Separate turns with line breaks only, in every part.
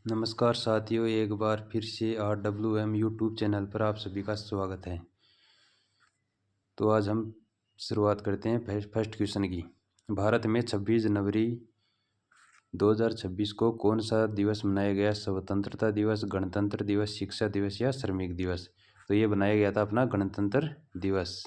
नमस्कार साथियों, एक बार फिर से RWM यूट्यूब चैनल पर आप सभी का स्वागत है। तो आज हम शुरुआत करते हैं फर्स्ट क्वेश्चन की। भारत में 26 जनवरी 2026 को कौन सा दिवस मनाया गया? स्वतंत्रता दिवस, गणतंत्र दिवस, शिक्षा दिवस या श्रमिक दिवस? तो ये बनाया गया था अपना गणतंत्र दिवस।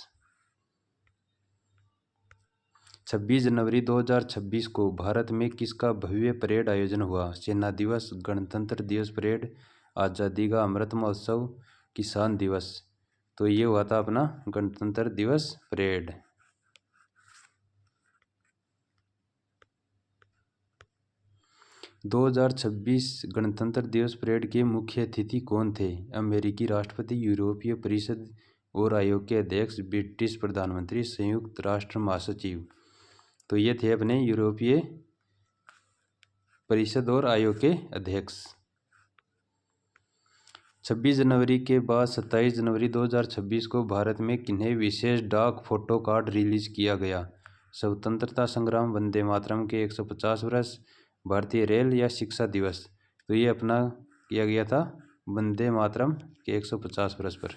26 जनवरी 2026 को भारत में किसका भव्य परेड आयोजन हुआ? सेना दिवस, गणतंत्र दिवस परेड, आज़ादी का अमृत महोत्सव, किसान दिवस? तो ये हुआ था अपना गणतंत्र दिवस परेड। 2026 गणतंत्र दिवस परेड के मुख्य अतिथि कौन थे? अमेरिकी राष्ट्रपति, यूरोपीय परिषद और आयोग के अध्यक्ष, ब्रिटिश प्रधानमंत्री, संयुक्त राष्ट्र महासचिव? तो ये थे अपने यूरोपीय परिषद और आयोग के अध्यक्ष। 26 जनवरी के बाद 27 जनवरी 2026 को भारत में किन्हें विशेष डाक फोटो कार्ड रिलीज किया गया? स्वतंत्रता संग्राम, वंदे मातरम के 150 वर्ष, भारतीय रेल या शिक्षा दिवस? तो ये अपना किया गया था वंदे मातरम के 150 वर्ष पर।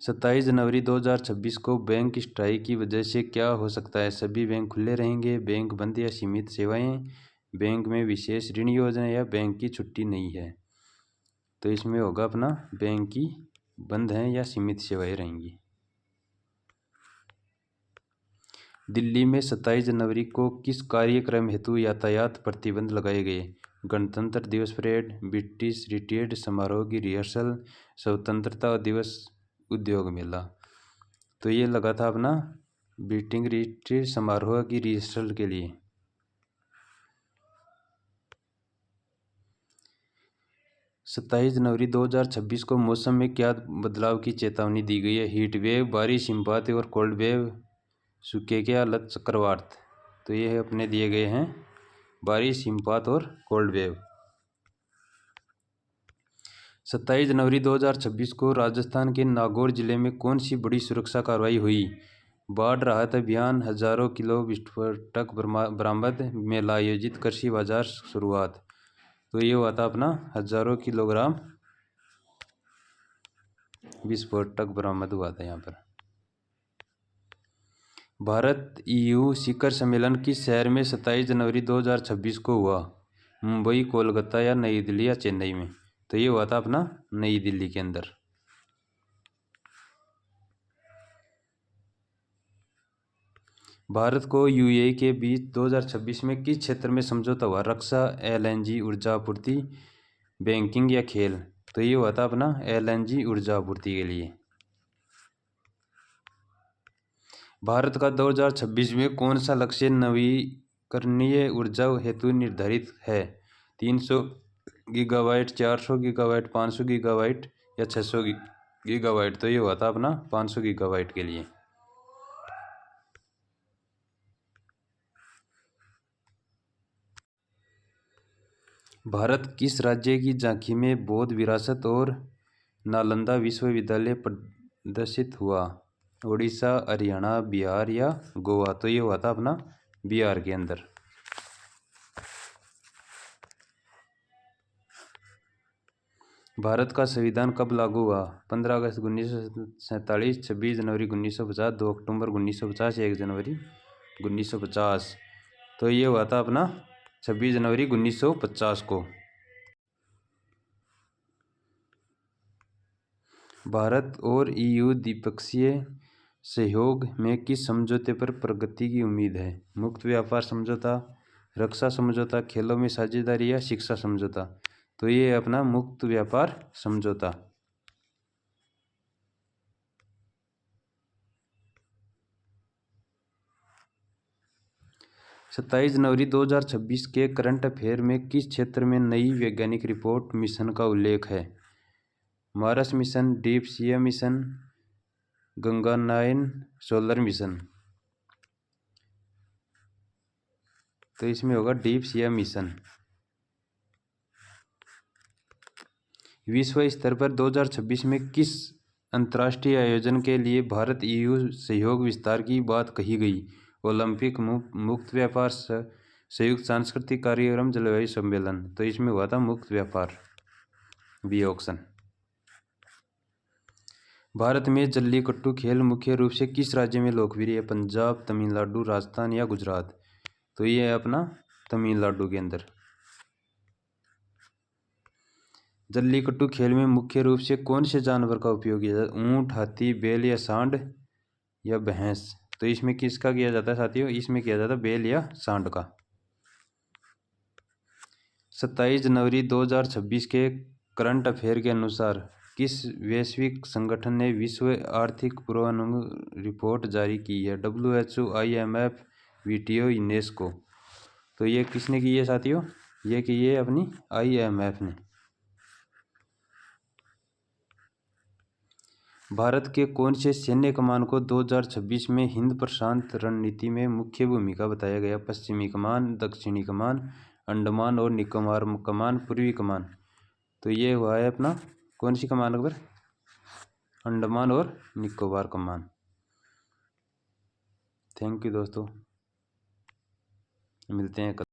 27 जनवरी 2026 को बैंक स्ट्राइक की वजह से क्या हो सकता है? सभी बैंक खुले रहेंगे, बैंक बंद या सीमित सेवाएं, बैंक में विशेष ऋण योजना या बैंक की छुट्टी नहीं है? तो इसमें होगा अपना बैंक की बंद है या सीमित सेवाएं रहेंगी। दिल्ली में 27 जनवरी को किस कार्यक्रम हेतु यातायात प्रतिबंध लगाए गए? गणतंत्र दिवस परेड, ब्रिटिश रिट्रीट समारोह की रिहर्सल, स्वतंत्रता दिवस उद्योग मेला? तो ये लगा था अपना ब्रिटिश रिट्रीट समारोह की रिहर्सल के लिए। 27 जनवरी 2026 को मौसम में क्या बदलाव की चेतावनी दी गई है? हीट वेव, बारिश, हिमपात और कोल्ड वेव, सूखे के हालत, चक्रवात? तो ये अपने दिए गए हैं बारिश, हिमपात और कोल्ड वेव। 27 जनवरी 2026 को राजस्थान के नागौर जिले में कौन सी बड़ी सुरक्षा कार्रवाई हुई? बाढ़ राहत अभियान, हजारों किलो विस्फोटक बरामद, मेला आयोजित, कृषि बाजार शुरुआत? तो ये हुआ था अपना हजारों किलोग्राम विस्फोटक बरामद हुआ था यहाँ पर। भारत EU शिखर सम्मेलन किस शहर में 27 जनवरी 2026 को हुआ? मुंबई, कोलकाता या नई दिल्ली या चेन्नई में? तो ये हुआ था अपना नई दिल्ली के अंदर। भारत को UAE के बीच 2026 में किस क्षेत्र में समझौता हुआ? रक्षा, LNG ऊर्जा आपूर्ति, बैंकिंग या खेल? तो ये हुआ था अपना LNG ऊर्जा आपूर्ति के लिए। भारत का 2026 में कौन सा लक्ष्य नवीकरणीय ऊर्जा हेतु निर्धारित है? 300 गीगावाट, 400 गीगावाट, 500 गीगावाट या 600 गीगावाट? तो ये हुआ था अपना 500 गीगावाट के लिए। भारत किस राज्य की झांकी में बौद्ध विरासत और नालंदा विश्वविद्यालय प्रदर्शित हुआ? उड़ीसा, हरियाणा, बिहार या गोवा? तो ये हुआ था अपना बिहार के अंदर। भारत का संविधान कब लागू हुआ? 15 अगस्त 1947, 26 जनवरी 1950, 2 अक्टूबर 1950, 1 जनवरी 1950? तो ये हुआ था अपना 26 जनवरी 1950 को। भारत और EU द्विपक्षीय सहयोग में किस समझौते पर प्रगति की उम्मीद है? मुक्त व्यापार समझौता, रक्षा समझौता, खेलों में साझेदारी या शिक्षा समझौता? तो ये अपना मुक्त व्यापार समझौता। सत्ताईस जनवरी 2026 के करंट अफेयर में किस क्षेत्र में नई वैज्ञानिक रिपोर्ट मिशन का उल्लेख है? Mars mission, deep sea mission, Gaganyaan, solar mission? तो इसमें होगा डीप सी मिशन। विश्व स्तर पर 2026 में किस अंतर्राष्ट्रीय आयोजन के लिए भारत EU सहयोग विस्तार की बात कही गई? ओलंपिक, मुक्त व्यापार संयुक्त सांस्कृतिक कार्यक्रम, जलवायु सम्मेलन, तो इसमें हुआ था मुक्त व्यापार, बी ऑप्शन। भारत में जल्लीकट्टू खेल मुख्य रूप से किस राज्य में लोकप्रिय है? पंजाब, तमिलनाडु, राजस्थान या गुजरात? तो ये है अपना तमिलनाडु के अंदर। जल्लीकट्टू खेल में मुख्य रूप से कौन से जानवर का उपयोग किया जाता है? ऊंट, हाथी, बैल या सांड या भैंस? तो इसमें किसका किया जाता है साथियों? इसमें किया जाता है बैल या सांड का। 27 जनवरी 2026 के करंट अफेयर के अनुसार किस वैश्विक संगठन ने विश्व आर्थिक पूर्वानुमान रिपोर्ट जारी की है? WHO, IMF, WTO, UNESCO? तो ये किसने की है साथियों? ये की है अपनी IMF ने। भारत के कौन से सैन्य कमान को 2026 में हिंद प्रशांत रणनीति में मुख्य भूमिका बताया गया? पश्चिमी कमान, दक्षिणी कमान, अंडमान और निकोबार कमान, पूर्वी कमान? तो ये हुआ है अपना कौन सी कमान अकबर? अंडमान और निकोबार कमान। थैंक यू दोस्तों, मिलते हैं कल।